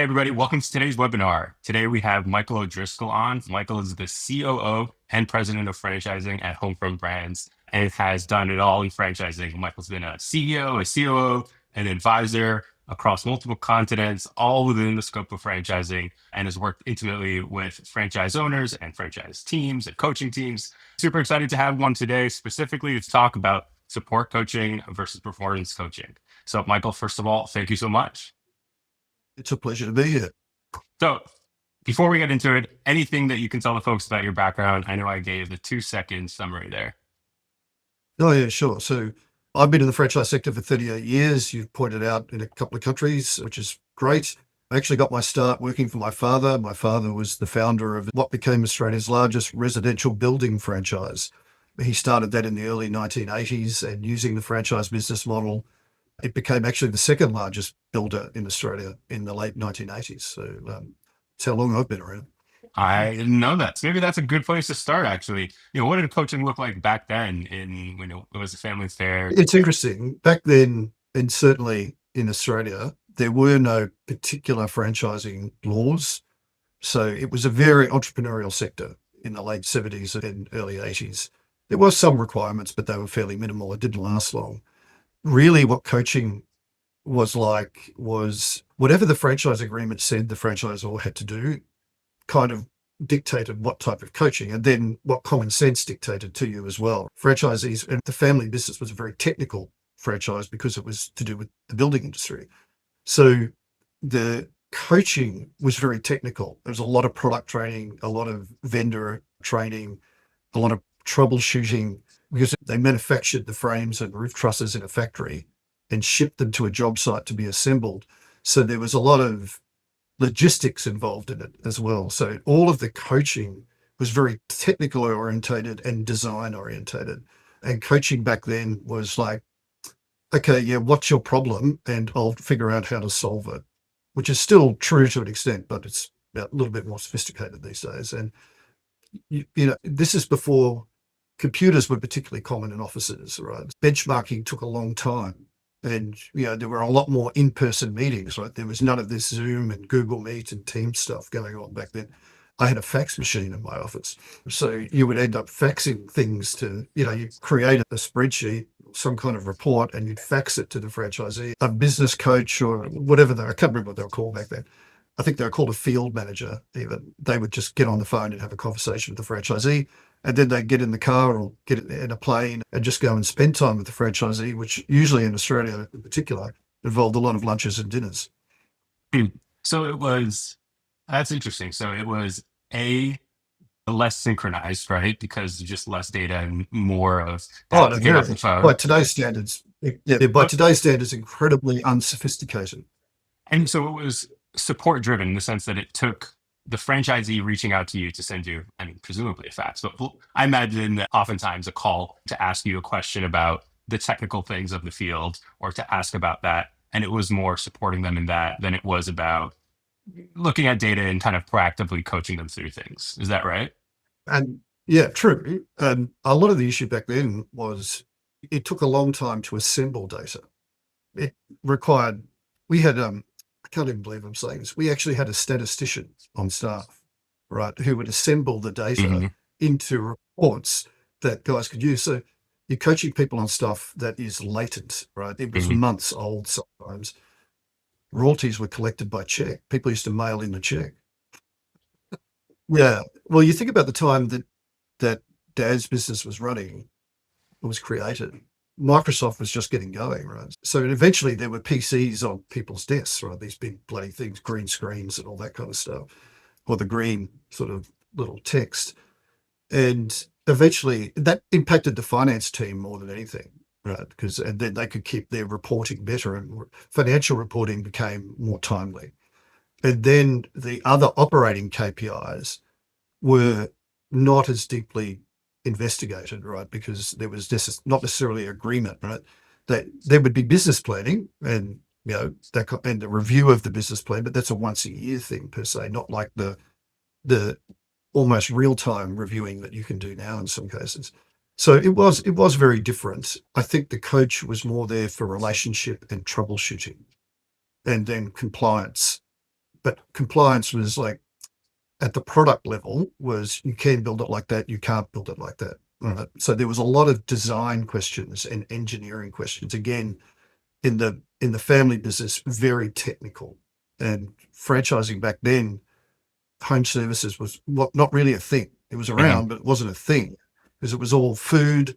Hey, everybody, welcome to today's webinar. Today we have Michael O'Driscoll on. Michael is the COO and president of franchising at Homefront Brands and has done it all in franchising. Michael's been a CEO, a COO, an advisor across multiple continents, all within the scope of franchising, and has worked intimately with franchise owners and franchise teams and coaching teams. Super excited to have one today, specifically to talk about support coaching versus performance coaching. So, Michael, first of all, thank you so much. It's a pleasure to be here. So, before we get into it, anything that you can tell the folks about your background? I know I gave the 2 second summary there. Oh, yeah, sure. So I've been in the franchise sector for 38 years. You've pointed out in a couple of countries, which is great. I actually got my start working for my father. My father was the founder of what became Australia's largest residential building franchise. He started that in the early 1980s, and using the franchise business model, it became actually the second largest builder in Australia in the late 1980s. So that's how long I've been around. I didn't know that. So maybe that's a good place to start, actually. What did coaching look like back then when it was a family affair? It's interesting. Back then, and certainly in Australia, there were no particular franchising laws. So it was a very entrepreneurial sector in the late 70s and early 80s. There was some requirements, but they were fairly minimal. It didn't last long. Really, what coaching was like was whatever the franchise agreement said the franchisor had to do, kind of dictated what type of coaching, and then what common sense dictated to you as well. Franchisees and the family business was a very technical franchise because it was to do with the building industry. So the coaching was very technical. There was a lot of product training, a lot of vendor training, a lot of troubleshooting because they manufactured the frames and roof trusses in a factory and shipped them to a job site to be assembled. So there was a lot of logistics involved in it as well. So all of the coaching was very technical orientated and design orientated. And coaching back then was like, okay, yeah, what's your problem? And I'll figure out how to solve it, which is still true to an extent, but it's a little bit more sophisticated these days. And, this is before computers were particularly common in offices, right? Benchmarking took a long time. And, there were a lot more in-person meetings, right? There was none of this Zoom and Google Meet and Teams stuff going on back then. I had a fax machine in my office. So you would end up faxing things to, you create a spreadsheet, some kind of report, and you'd fax it to the franchisee, a business coach or whatever I can't remember what they were called back then. I think they were called a field manager even. They would just get on the phone and have a conversation with the franchisee. And then they'd get in the car or get in a plane and just go and spend time with the franchisee, which usually in Australia in particular involved a lot of lunches and dinners. Hmm. So that's interesting. So it was less synchronized, right? Because just less data and more of Oh, that no, pick up the very. By phone. today's standards, yeah, by But today's standards, incredibly unsophisticated. And so it was support driven in the sense that it took the franchisee reaching out to you to send you, I mean, presumably a fax, but I imagine that oftentimes a call to ask you a question about the technical things of the field or to ask about that. And it was more supporting them in that than it was about looking at data and kind of proactively coaching them through things. Is that right? And yeah, true. And a lot of the issue back then was it took a long time to assemble data. It required, we had, I can't even believe I'm saying this. We actually had a statistician on staff, right, who would assemble the data Hmm. into reports that guys could use. So you're coaching people on stuff that is latent, right? It was Hmm. months old sometimes. Royalties were collected by check. People used to mail in the check. Yeah. Well, you think about the time that Dad's business was running, it was created. Microsoft was just getting going, right? So eventually there were PCs on people's desks, right? These big bloody things, green screens and all that kind of stuff, or the green sort of little text. And eventually that impacted the finance team more than anything, right? Because and then they could keep their reporting better and financial reporting became more timely. And then the other operating KPIs were not as deeply investigated, right? Because there was just not necessarily agreement, right? That there would be business planning and and the review of the business plan, but that's a once a year thing per se, not like the almost real time reviewing that you can do now in some cases. So it was very different. I think the coach was more there for relationship and troubleshooting, and then compliance But compliance was like at the product level was you can build it like that, you can't build it like that. Right? So there was a lot of design questions and engineering questions. Again, in the family business, very technical. And franchising back then, home services was not really a thing. It was Hmm. around, but it wasn't a thing because it was all food,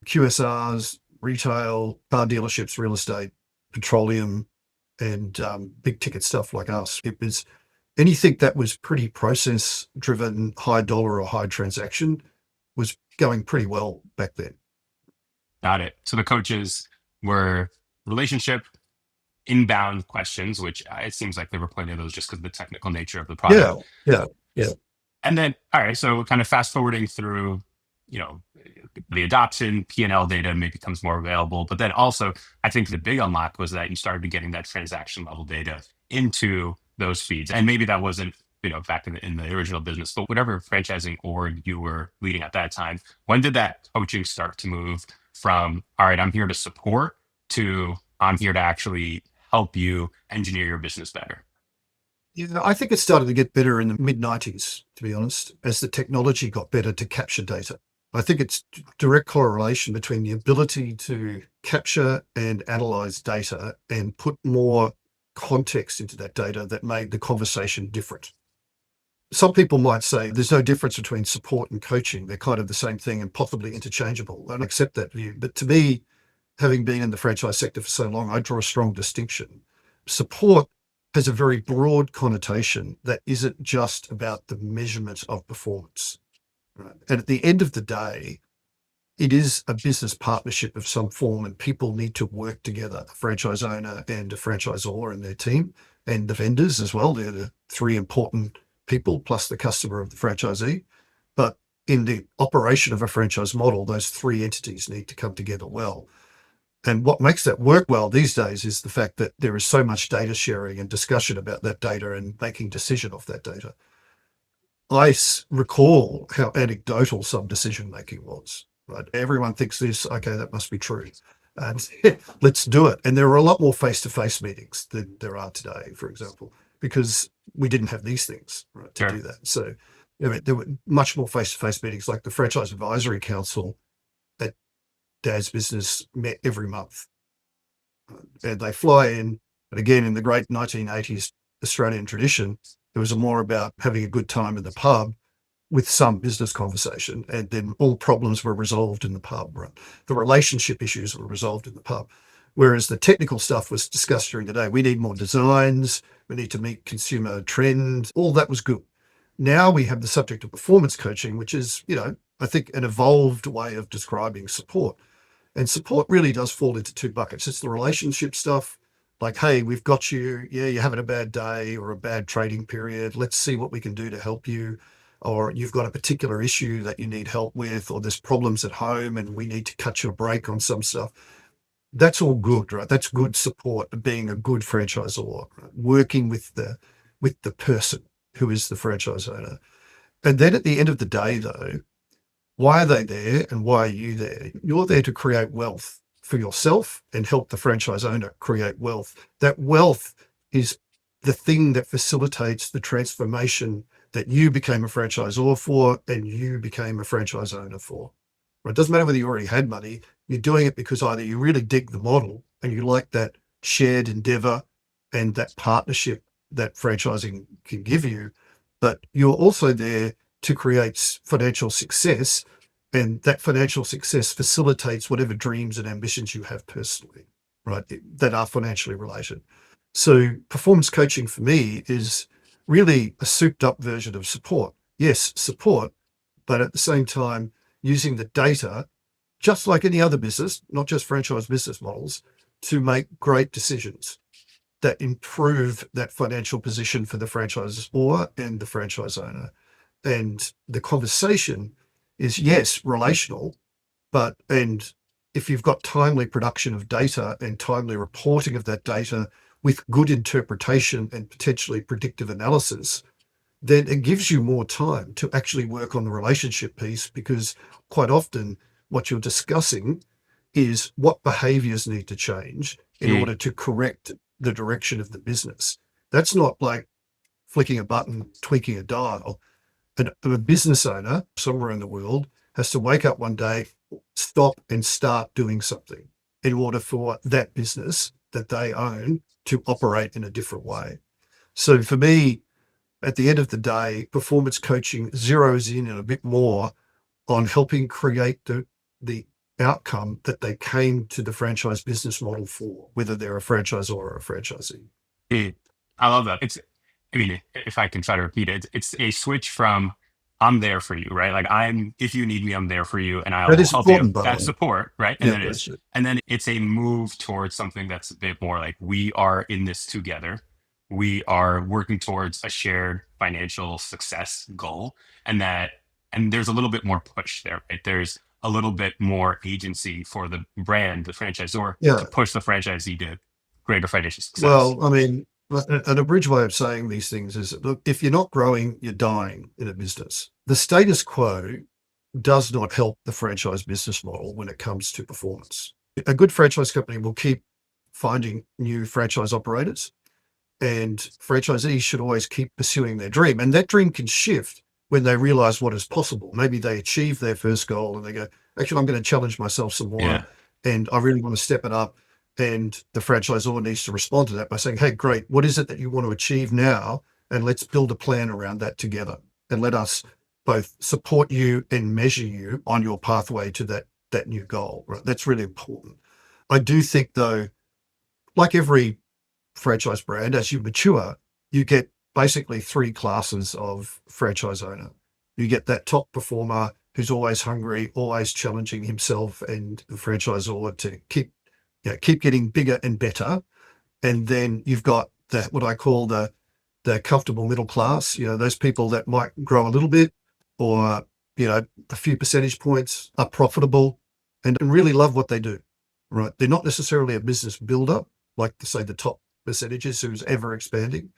QSRs, retail, car dealerships, real estate, petroleum, and big ticket stuff like us. It was anything that was pretty process driven, high dollar or high transaction was going pretty well back then. Got it. So the coaches were relationship inbound questions, which it seems like there were plenty of those just because of the technical nature of the Yeah, product. yeah, yeah. And then, all right, so kind of fast forwarding through, you know, the adoption, P&L data maybe becomes more available. But then also, I think the big unlock was that you started getting that transaction level data into those feeds. And maybe that wasn't, back in the original business, but whatever franchising org you were leading at that time, when did that coaching start to move from, all right, I'm here to support to I'm here to actually help you engineer your business better? Yeah, I think it started to get better in the mid 90s, to be honest, as the technology got better to capture data. I think it's direct correlation between the ability to capture and analyze data and put more context into that data that made the conversation different. Some people might say there's no difference between support and coaching. They're kind of the same thing and possibly interchangeable. I don't accept that view. But to me, having been in the franchise sector for so long, I draw a strong distinction. Support has a very broad connotation that isn't just about the measurement of performance. Right? And at the end of the day, it is a business partnership of some form, and people need to work together, a franchise owner and a franchisor and their team, and the vendors as well. They're the three important people, plus the customer of the franchisee. But in the operation of a franchise model, those three entities need to come together well. And what makes that work well these days is the fact that there is so much data sharing and discussion about that data and making decision off that data. I recall how anecdotal some decision making was. Right? Everyone thinks this, okay, that must be true. And let's do it. And there were a lot more face to face meetings than there are today, for example, because we didn't have these things, right, to Sure. do that. So there were much more face to face meetings, like the Franchise Advisory Council at Dad's business met every month, and they fly in. But again, in the great 1980s Australian tradition, it was more about having a good time in the pub with some business conversation, and then all problems were resolved in the pub. Right? The relationship issues were resolved in the pub, whereas the technical stuff was discussed during the day. We need more designs. We need to meet consumer trends. All that was good. Now we have the subject of performance coaching, which is, I think an evolved way of describing support. And support really does fall into two buckets. It's the relationship stuff, like, hey, we've got you. Yeah, you're having a bad day or a bad trading period. Let's see what we can do to help you. Or you've got a particular issue that you need help with, or there's problems at home and we need to cut you a break on some stuff. That's all good, right? That's good support, being a good franchisor, right? Working with the person who is the franchise owner. And then at the end of the day, though, why are they there and why are you there? You're there to create wealth for yourself and help the franchise owner create wealth. That wealth is the thing that facilitates the transformation that you became a franchisor for and you became a franchise owner for. Right? It doesn't matter whether you already had money, you're doing it because either you really dig the model and you like that shared endeavor and that partnership that franchising can give you, but you're also there to create financial success, and that financial success facilitates whatever dreams and ambitions you have personally, right, that are financially related. So performance coaching for me is really a souped up version of support. Yes, support, but at the same time using the data, just like any other business, not just franchise business models, to make great decisions that improve that financial position for the franchisor and the franchise owner. And the conversation is, yes, relational, and if you've got timely production of data and timely reporting of that data with good interpretation and potentially predictive analysis, then it gives you more time to actually work on the relationship piece, because quite often what you're discussing is what behaviors need to change in Mm, order to correct the direction of the business. That's not like flicking a button, tweaking a dial. And a business owner somewhere in the world has to wake up one day, stop and start doing something in order for that business that they own to operate in a different way. So for me, at the end of the day, performance coaching zeroes in a bit more on helping create the outcome that they came to the franchise business model for, whether they're a franchisor or a franchisee. Mm. I love that. I mean, if I can try to repeat it, it's a switch from I'm there for you, right? Like if you need me, I'm there for you and I That will is help you. important, by the That's way. support, right? Yeah, that's it. And then it's a move towards something that's a bit more like we are in this together. We are working towards a shared financial success goal. And and there's a little bit more push there, right? There's a little bit more agency for the brand, the franchisor, Yeah. to push the franchisee to greater financial success. Well, I mean, an abridged way of saying these things is, look, if you're not growing, you're dying in a business. The status quo does not help the franchise business model when it comes to performance. A good franchise company will keep finding new franchise operators, and franchisees should always keep pursuing their dream. And that dream can shift when they realize what is possible. Maybe they achieve their first goal and they go, actually, I'm going to challenge myself some more Yeah. and I really want to step it up. And the franchisor needs to respond to that by saying, hey, great, what is it that you want to achieve now? And let's build a plan around that together. And let us both support you and measure you on your pathway to that new goal. Right? That's really important. I do think, though, like every franchise brand, as you mature, you get basically three classes of franchise owner. You get that top performer who's always hungry, always challenging himself and the franchisor to keep getting bigger and better. And then you've got what I call the comfortable middle class. Those people that might grow a little bit, or a few percentage points, are profitable and really love what they do. Right? They're not necessarily a business builder, like say the top percentages who's ever expanding,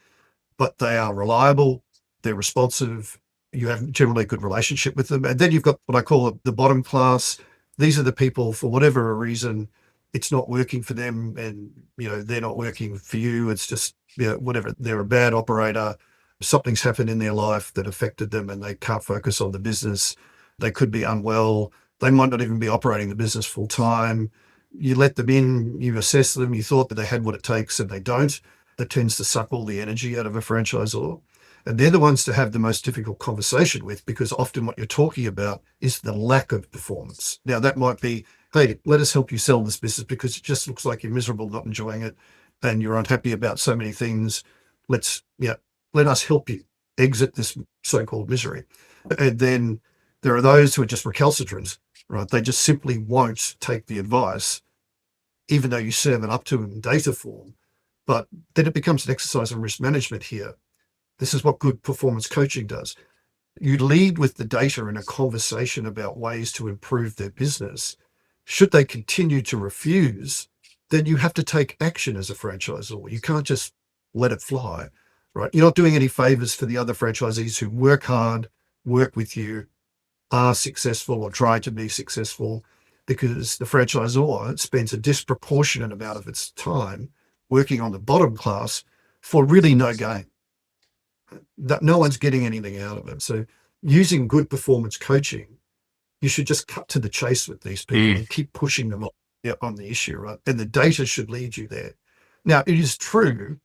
but they are reliable, they're responsive, you have generally a good relationship with them. And then you've got what I call the bottom class. These are the people, for whatever reason, it's not working for them, and they're not working for you. It's just whatever. They're a bad operator. Something's happened in their life that affected them, and they can't focus on the business. They could be unwell. They might not even be operating the business full time. You let them in, you assess them, you thought that they had what it takes, and they don't. That tends to suck all the energy out of a franchisor. And they're the ones to have the most difficult conversation with, because often what you're talking about is the lack of performance. Now, that might be, hey, let us help you sell this business because it just looks like you're miserable, not enjoying it, and you're unhappy about so many things. Let us help you exit this so-called misery. And then there are those who are just recalcitrant, right? They just simply won't take the advice, even though you serve it up to them in data form. But then it becomes an exercise in risk management here. This is what good performance coaching does. You lead with the data in a conversation about ways to improve their business. Should they continue to refuse, then you have to take action as a franchisor. You can't just let it fly, right? You're not doing any favors for the other franchisees who work hard, work with you, are successful or try to be successful, because the franchisor spends a disproportionate amount of its time working on the bottom class for really no gain. That no one's getting anything out of it. So using good performance coaching, you should just cut to the chase with these people Mm. and keep pushing them on the issue, right? And the data should lead you there. Now, it is true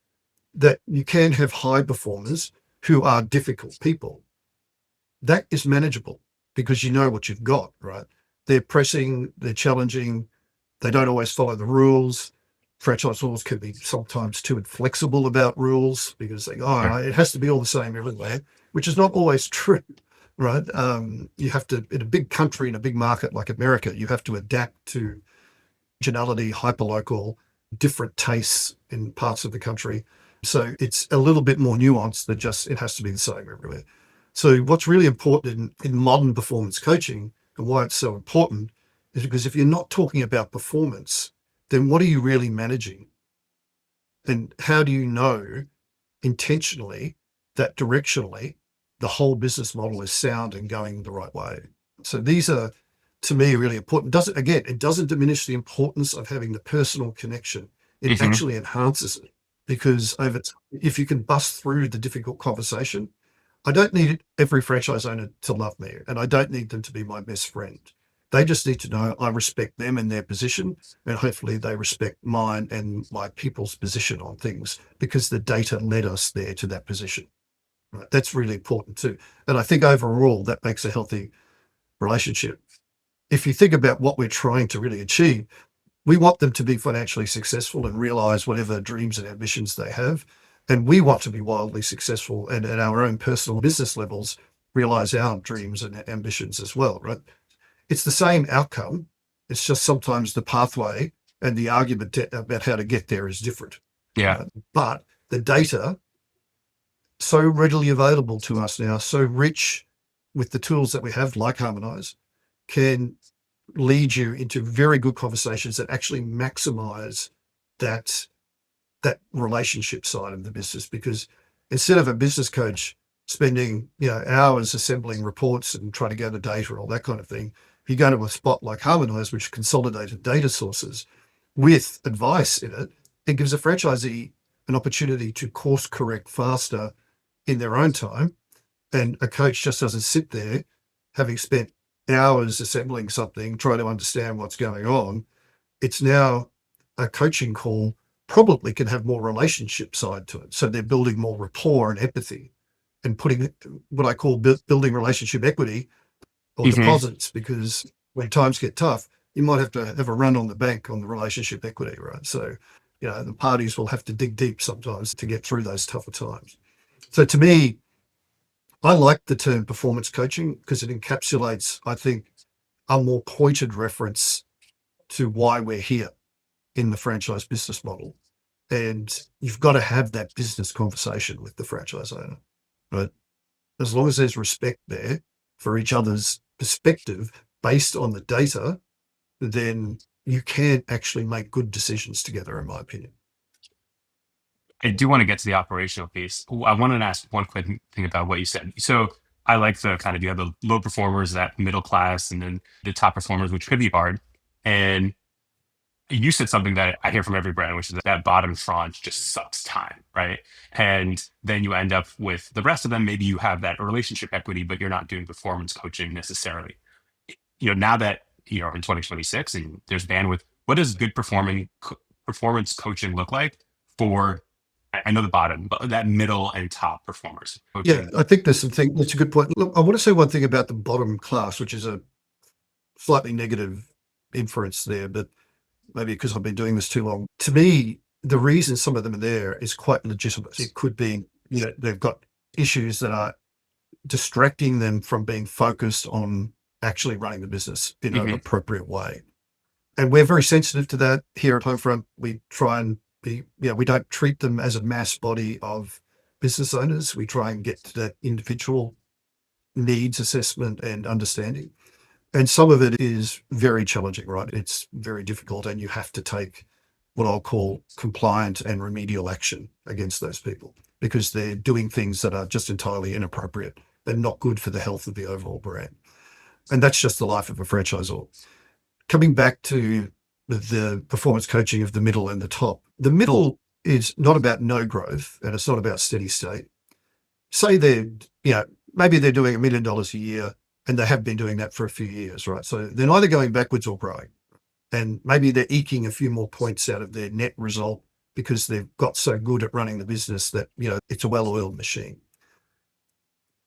that you can have high performers who are difficult people. That is manageable because you know what you've got, right? They're pressing, they're challenging, they don't always follow the rules. Franchise laws can be sometimes too inflexible about rules because they go, oh, Sure. it has to be all the same everywhere, which is not always true, right? You have to, in a big country, in a big market like America, you have to adapt to regionality, hyperlocal, different tastes in parts of the country. So it's a little bit more nuanced than just it has to be the same everywhere. So what's really important in modern performance coaching, and why it's so important, is because if you're not talking about performance, then what are you really managing? And how do you know intentionally that directionally the whole business model is sound and going the right way? So these are, to me, really important. It doesn't diminish the importance of having the personal connection. It Hmm. actually enhances it. because if you can bust through the difficult conversation, I don't need every franchise owner to love me, and I don't need them to be my best friend. They just need to know I respect them and their position, and hopefully they respect mine and my people's position on things because the data led us there to that position. Right? That's really important too. And I think overall that makes a healthy relationship. If you think about what we're trying to really achieve, we want them to be financially successful and realize whatever dreams and ambitions they have. And we want to be wildly successful and at our own personal business levels, realize our dreams and ambitions as well, right? It's the same outcome. It's just sometimes the pathway and the argument about how to get there is different, Yeah. right? But the data, so readily available to us now, so rich with the tools that we have, like Harmonyze, can lead you into very good conversations that actually maximize that that relationship side of the business. Because instead of a business coach spending hours assembling reports and trying to gather data, all that kind of thing, if you go to a spot like Harmonyze, which consolidated data sources with advice in it, it gives a franchisee an opportunity to course correct faster in their own time. And a coach just doesn't sit there having spent hours assembling something, trying to understand what's going on. It's now a coaching call, probably can have more relationship side to it. So they're building more rapport and empathy and putting what I call building relationship equity or Hmm. deposits, because when times get tough, you might have to have a run on the bank on the relationship equity, right? So, the parties will have to dig deep sometimes to get through those tougher times. So to me, I like the term performance coaching because it encapsulates, I think, a more pointed reference to why we're here in the franchise business model. And you've got to have that business conversation with the franchise owner, right? As long as there's respect there for each other's perspective based on the data, then you can actually make good decisions together, in my opinion. I do want to get to the operational piece. I wanted to ask one quick thing about what you said. So I like the kind of, you have the low performers, that middle class, and then the top performers, which could be hard. And you said something that I hear from every brand, which is that bottom tranche just sucks time, right? And then you end up with the rest of them. Maybe you have that relationship equity, but you're not doing performance coaching necessarily. Now that in 2026 and there's bandwidth, what does good performance coaching look like for? I know the bottom, but that middle and top performers Yeah, coaching. I think there's something that's a good point. Look, I want to say one thing about the bottom class, which is a slightly negative inference there, but maybe because I've been doing this too long. To me, the reason some of them are there is quite legitimate. It could be, they've got issues that are distracting them from being focused on actually running the business in an Hmm. appropriate way. And we're very sensitive to that here at Homefront. We try and we don't treat them as a mass body of business owners. We try and get to that individual needs assessment and understanding. And some of it is very challenging, right? It's very difficult, and you have to take what I'll call compliant and remedial action against those people because they're doing things that are just entirely inappropriate and not good for the health of the overall brand. And that's just the life of a franchisor. Coming back to the performance coaching of the middle and the top, the middle is not about no growth and it's not about steady state. Say maybe they're doing $1 million a year and they have been doing that for a few years, right? So they're neither going backwards or growing. And maybe they're eking a few more points out of their net result because they've got so good at running the business that, it's a well-oiled machine.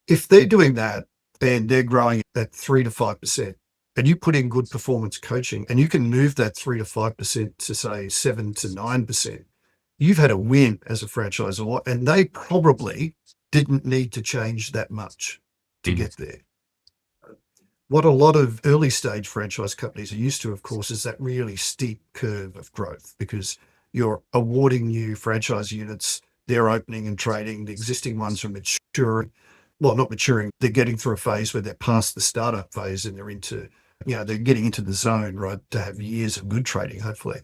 If they're doing that and they're growing at 3 to 5%, and you put in good performance coaching and you can move that 3 to 5% to say 7 to 9%, you've had a win as a franchisor, and they probably didn't need to change that much to get there. What a lot of early stage franchise companies are used to, of course, is that really steep curve of growth because you're awarding new franchise units, they're opening and trading, the existing ones are maturing. Well, not maturing, they're getting through a phase where they're past the startup phase and they're into, they're getting into the zone, right, to have years of good trading, hopefully.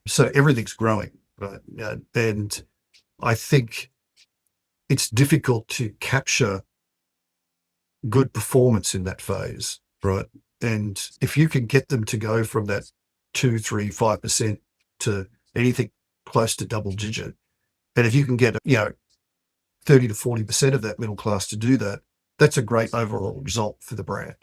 So everything's growing, right? And I think it's difficult to capture good performance in that phase, right? And if you can get them to go from that 2, 3, 5% to anything close to double digit, And if you can get, 30 to 40% of that middle class to do that, that's a great overall result for the brand.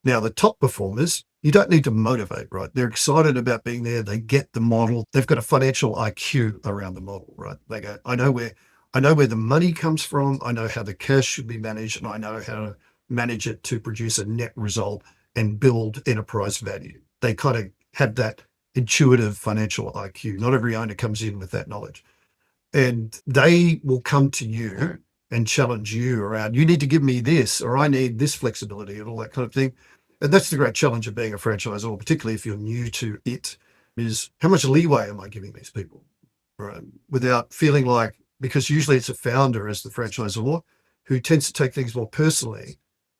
Now, the top performers, you don't need to motivate, right? They're excited about being there. They get the model. They've got a financial IQ around the model, right? They go, I know where the money comes from. I know how the cash should be managed, and I know how to manage it to produce a net result and build enterprise value. They kind of have that intuitive financial IQ. Not every owner comes in with that knowledge. And they will come to you and challenge you around, you need to give me this, or I need this flexibility and all that kind of thing. And that's the great challenge of being a franchisor, particularly if you're new to it, is how much leeway am I giving these people? Right. Without feeling like, because usually it's a founder as the franchisor who tends to take things more personally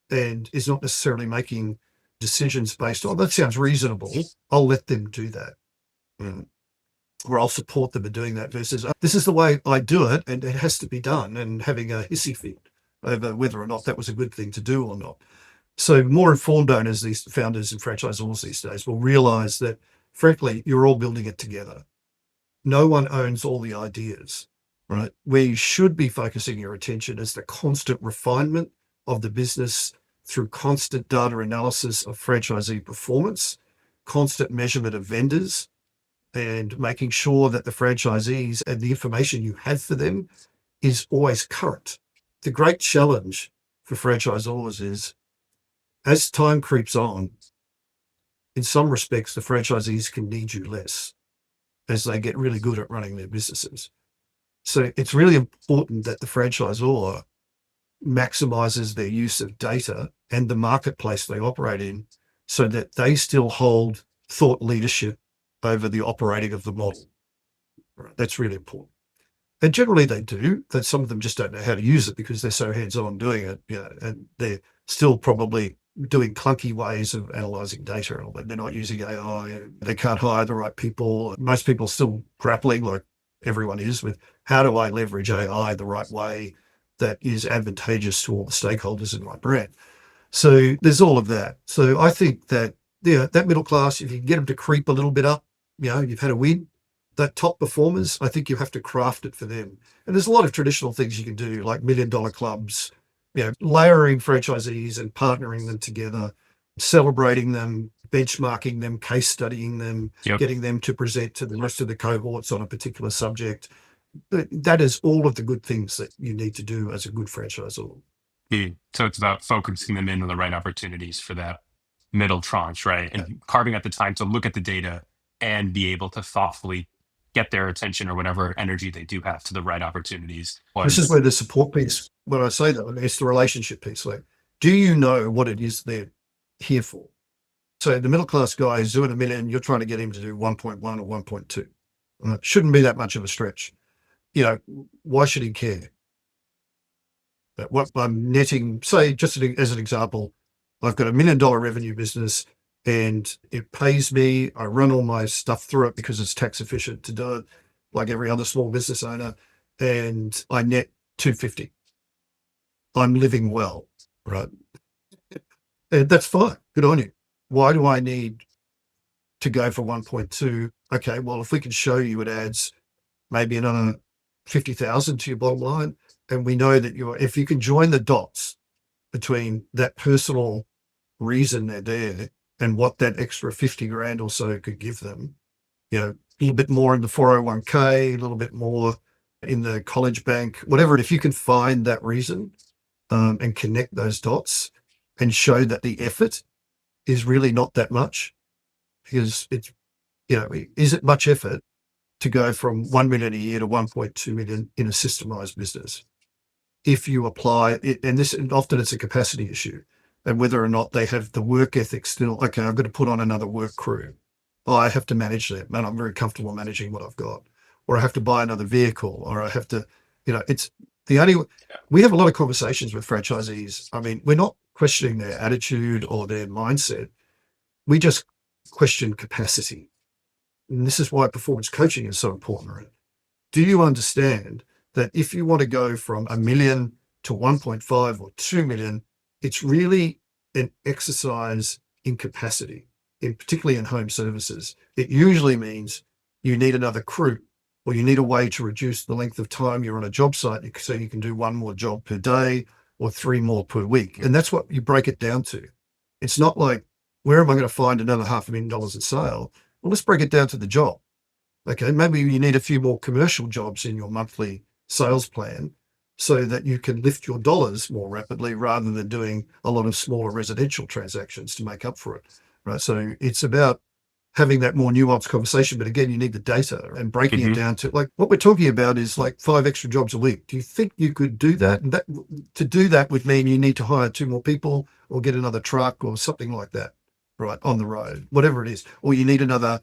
and is not necessarily making decisions based on, that sounds reasonable. I'll let them do that. Mm. Or I'll support them in doing that versus this is the way I do it and it has to be done, and having a hissy fit over whether or not that was a good thing to do or not. So more informed owners, these founders and franchisors these days, will realize that, frankly, you're all building it together. No one owns all the ideas, right? Where you should be focusing your attention is the constant refinement of the business through constant data analysis of franchisee performance, constant measurement of vendors, and making sure that the franchisees and the information you have for them is always current. The great challenge for franchisors is, as time creeps on, in some respects, the franchisees can need you less as they get really good at running their businesses. So it's really important that the franchisor maximizes their use of data and the marketplace they operate in so that they still hold thought leadership over the operating of the model. Right? That's really important. And generally they do, that some of them just don't know how to use it because they're so hands-on doing it, and they're still probably doing clunky ways of analyzing data. They're not using AI. They can't hire the right people. Most people are still grappling, like everyone is, with how do I leverage AI the right way that is advantageous to all the stakeholders in my brand. So there's all of that. So I think that, that middle class, if you can get them to creep a little bit up, you've had a win. That top performers, I think you have to craft it for them. And there's a lot of traditional things you can do, like $1 million clubs, layering franchisees and partnering them together, celebrating them, benchmarking them, case studying them, Yep. getting them to present to the rest of the cohorts on a particular subject. But that is all of the good things that you need to do as a good franchisor. So it's about focusing them in on the right opportunities for that middle tranche, right? Yeah. And carving out the time to look at the data and be able to thoughtfully get their attention or whatever energy they do have to the right opportunities. This is where the support piece, when I say that, it's the relationship piece. Like, do you know what it is they're here for? So the middle class guy is doing $1 million, you're trying to get him to do 1.1 or 1.2. It shouldn't be that much of a stretch. Why should he care? But what I'm netting, say, just as an example, I've got $1 million revenue business and it pays me. I run all my stuff through it because it's tax efficient to do it, like every other small business owner. And I net 250. I'm living well, right? And that's fine. Good on you. Why do I need to go for 1.2? Okay, well, if we can show you it adds maybe another 50,000 to your bottom line, and we know that if you can join the dots between that personal reason they're there and what that extra 50 grand or so could give them, a little bit more in the 401k, a little bit more in the college bank, whatever. If you can find that reason and connect those dots and show that the effort is really not that much, because it's, is it much effort to go from 1 million a year to 1.2 million in a systemized business? If you apply it, and often it's a capacity issue, and whether or not they have the work ethic still. Okay, I've got to put on another work crew. Oh, I have to manage them, and I'm very comfortable managing what I've got. Or I have to buy another vehicle, or I have to, it's the only. We have a lot of conversations with franchisees. I mean, we're not questioning their attitude or their mindset. We just question capacity. And this is why performance coaching is so important, right? Do you understand that if you want to go from 1 million to 1.5 or 2 million, it's really an exercise in capacity, particularly in home services. It usually means you need another crew or you need a way to reduce the length of time you're on a job site so you can do one more job per day or three more per week. And that's what you break it down to. It's not like, where am I going to find another $500,000 in sale? Well, let's break it down to the job. Okay, maybe you need a few more commercial jobs in your monthly sales plan so that you can lift your dollars more rapidly rather than doing a lot of smaller residential transactions to make up for it. Right. So it's about having that more nuanced conversation. But again, you need the data and breaking it Hmm. down to, like, what we're talking about is like 5 extra jobs a week. Do you think you could do that? And that, to do that would mean you need to hire 2 more people or get another truck or something like that, right, on the road, whatever it is. Or you need another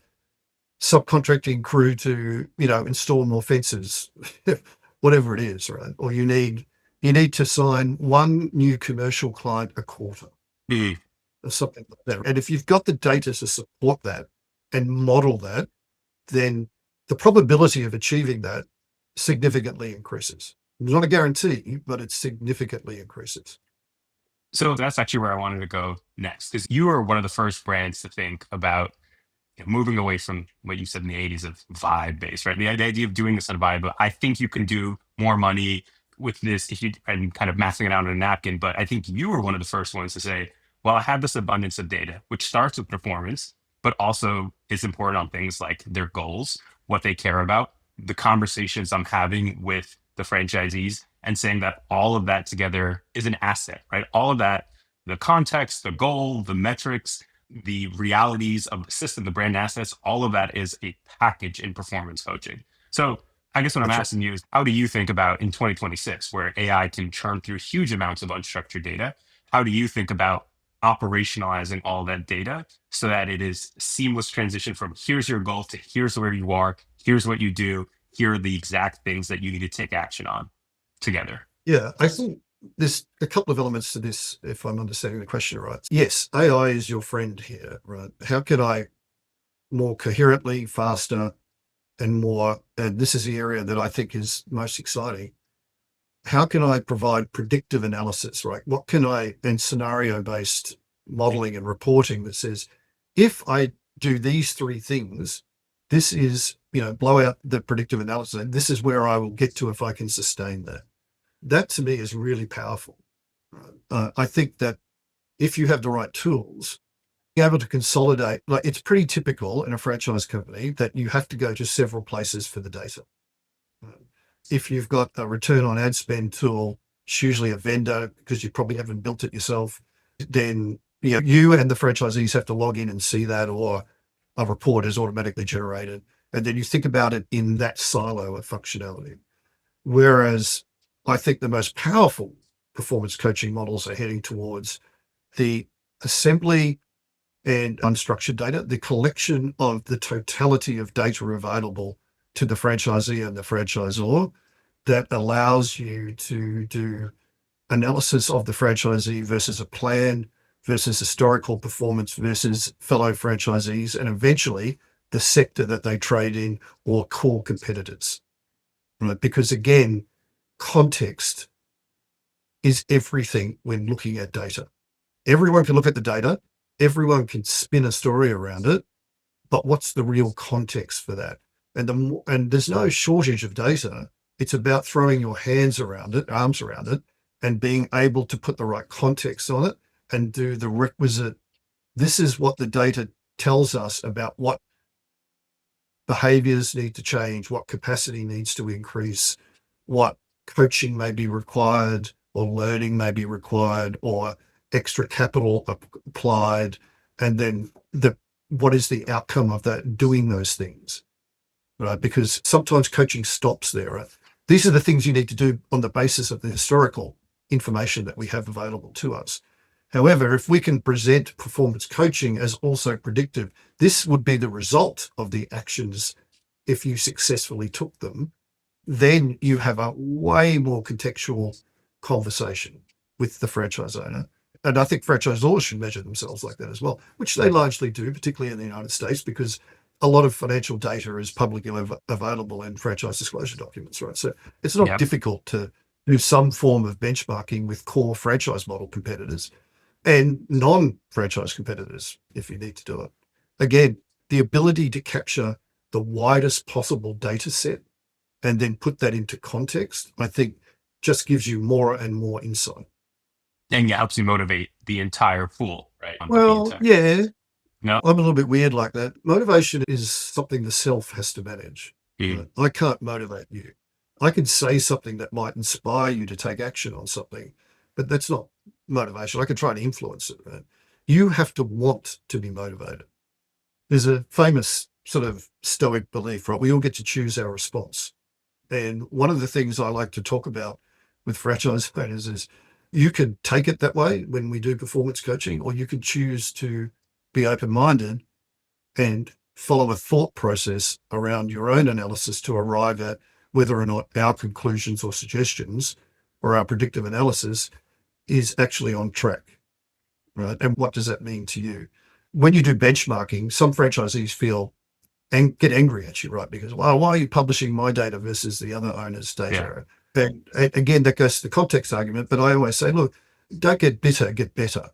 subcontracting crew to, install more fences, whatever it is, right? Or you need to sign one new commercial client a quarter Hmm. or something like that. And if you've got the data to support that and model that, then the probability of achieving that significantly increases. It's not a guarantee, but it significantly increases. So that's actually where I wanted to go next, because you are one of the first brands to think about moving away from what you said in the 80s of vibe based, right? The idea of doing this on vibe, but I think you can do more money with this if you and kind of massing it out on a napkin. But I think you were one of the first ones to say, well, I have this abundance of data, which starts with performance, but also is important on things like their goals, what they care about, the conversations I'm having with the franchisees, and saying that all of that together is an asset, right? All of that, the context, the goal, the metrics, the realities of the system, the brand assets, all of that is a package in performance coaching. So I guess what I'm That's right. asking you is, how do you think about in 2026, where AI can churn through huge amounts of unstructured data? How do you think about operationalizing all that data so that it is seamless transition from here's your goal to here's where you are, here's what you do, here are the exact things that you need to take action on together? Yeah, I think there's a couple of elements to this, if I'm understanding the question right. Yes, AI is your friend here, right? How can I more coherently, faster, and more, and this is the area that I think is most exciting. How can I provide predictive analysis, right? What can I, and scenario based modeling and reporting that says, if I do these three things, this is, blow out the predictive analysis, and this is where I will get to if I can sustain that. That to me is really powerful. I think that if you have the right tools, being able to consolidate, like, it's pretty typical in a franchise company that you have to go to several places for the data. If you've got a return on ad spend tool, it's usually a vendor because you probably haven't built it yourself. Then you and the franchisees have to log in and see that, or a report is automatically generated. And then you think about it in that silo of functionality. Whereas I think the most powerful performance coaching models are heading towards the assembly and unstructured data, the collection of the totality of data available to the franchisee and the franchisor that allows you to do analysis of the franchisee versus a plan versus historical performance versus fellow franchisees, and eventually the sector that they trade in or core competitors. Right? Because again, context is everything when looking at data. Everyone can look at the data, everyone can spin a story around it, but what's the real context for that? And there's no shortage of data. It's about throwing your arms around it, and being able to put the right context on it and do the requisite. This is what the data tells us about what behaviors need to change, what capacity needs to increase, what coaching may be required, or learning may be required, or extra capital applied, and then what is the outcome of that doing those things, right? Because sometimes coaching stops there. Right? These are the things you need to do on the basis of the historical information that we have available to us. However, if we can present performance coaching as also predictive, this would be the result of the actions if you successfully took them. Then you have a way more contextual conversation with the franchise owner. And I think franchisors should measure themselves like that as well, which they largely do, particularly in the United States, because a lot of financial data is publicly available in franchise disclosure documents, right? So it's not Yep. difficult to do some form of benchmarking with core franchise model competitors and non-franchise competitors if you need to do it. Again, the ability to capture the widest possible data set and then put that into context, I think just gives you more and more insight. And it helps you motivate the entire pool, right? On the Well, entire. yeah, No. I'm a little bit weird like that. Motivation is something the self has to manage. Mm. Right? I can't motivate you. I can say something that might inspire you to take action on something, but that's not motivation. I can try and influence it. Right? You have to want to be motivated. There's a famous sort of stoic belief, right? We all get to choose our response. And one of the things I like to talk about with franchise owners is you can take it that way when we do performance coaching, or you can choose to be open minded and follow a thought process around your own analysis to arrive at whether or not our conclusions or suggestions or our predictive analysis is actually on track, right? And what does that mean to you? When you do benchmarking, some franchisees feel and get angry at you, right? Because, well, why are you publishing my data versus the other owner's Yeah. data? And again, that goes to the context argument. But I always say, look, don't get bitter, get better,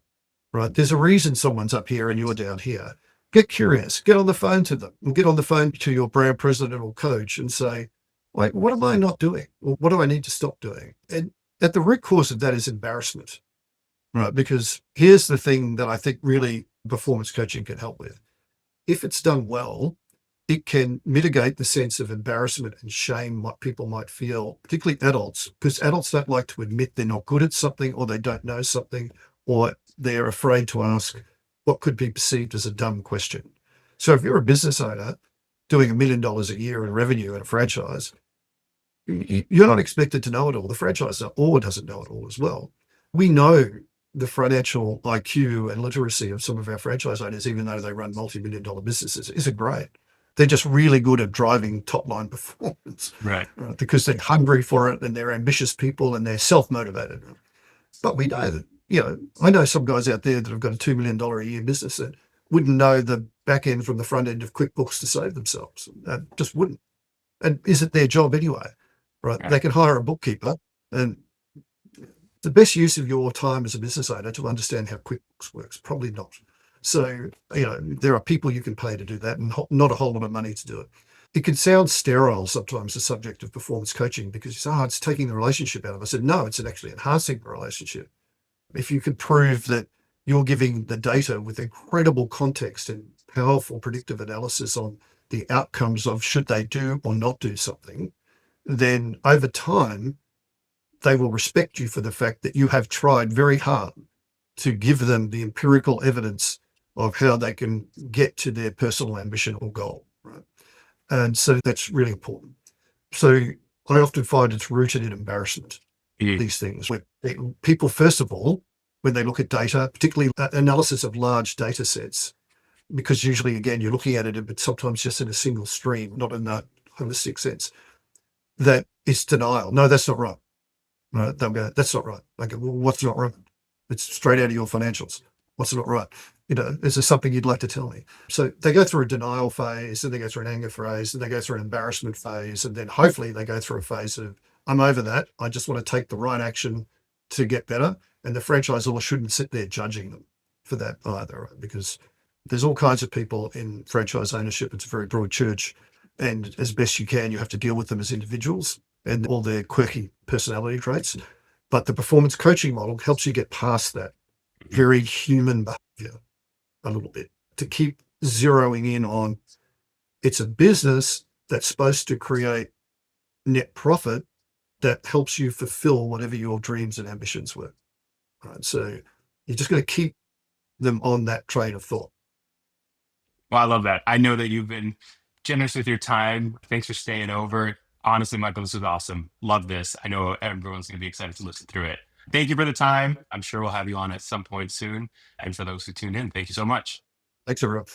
right? There's a reason someone's up here and you're down here. Get curious, get on the phone to them, and get on the phone to your brand president or coach and say, wait, what am I not doing? Or what do I need to stop doing? And at the root cause of that is embarrassment, right? Because here's the thing that I think really performance coaching can help with. If it's done well, it can mitigate the sense of embarrassment and shame what people might feel, particularly adults, because adults don't like to admit they're not good at something or they don't know something or they're afraid to ask what could be perceived as a dumb question. So if you're a business owner doing $1 million a year in revenue in a franchise, you're not expected to know it all. The franchisor doesn't know it all as well. We know the financial IQ and literacy of some of our franchise owners, even though they run multi-million-dollar businesses, isn't great. They're just really good at driving top-line performance, Right. right? Because they're hungry for it and they're ambitious people and they're self-motivated. But we know that, I know some guys out there that have got a $2 million a year business that wouldn't know the back end from the front end of QuickBooks to save themselves. Just wouldn't. And is it their job anyway? Right? Right. They can hire a bookkeeper, and the best use of your time as a business owner to understand how QuickBooks works, probably not. So, there are people you can pay to do that and not a whole lot of money to do it. It can sound sterile sometimes, the subject of performance coaching, because you say, oh, it's taking the relationship out of it. I said, no, it's actually enhancing the relationship. If you could prove that you're giving the data with incredible context and powerful predictive analysis on the outcomes of should they do or not do something, then over time, they will respect you for the fact that you have tried very hard to give them the empirical evidence of how they can get to their personal ambition or goal. Right. And so that's really important. So I often find it's rooted in embarrassment, Mm. these things, where people, first of all, when they look at data, particularly analysis of large data sets, because usually, again, you're looking at it, but sometimes just in a single stream, not in a holistic sense, that is denial. No, that's not right. Right? They'll go, that's not right. I go, well, what's not right? It's straight out of your financials. What's not right? Is there something you'd like to tell me? So they go through a denial phase, and they go through an anger phase, and they go through an embarrassment phase, and then hopefully they go through a phase of, I'm over that. I just want to take the right action to get better. And the franchisor shouldn't sit there judging them for that either, right? Because there's all kinds of people in franchise ownership. It's a very broad church. And as best you can, you have to deal with them as individuals and all their quirky personality traits. But the performance coaching model helps you get past that Mhm. very human behavior a little bit to keep zeroing in on it's a business that's supposed to create net profit that helps you fulfill whatever your dreams and ambitions were. Right. So you're just going to keep them on that train of thought. Well, I love that. I know that you've been generous with your time. Thanks for staying over. Honestly, Michael, this was awesome. Love this. I know everyone's going to be excited to listen through it. Thank you for the time. I'm sure we'll have you on at some point soon. And for those who tuned in, thank you so much. Thanks, everyone.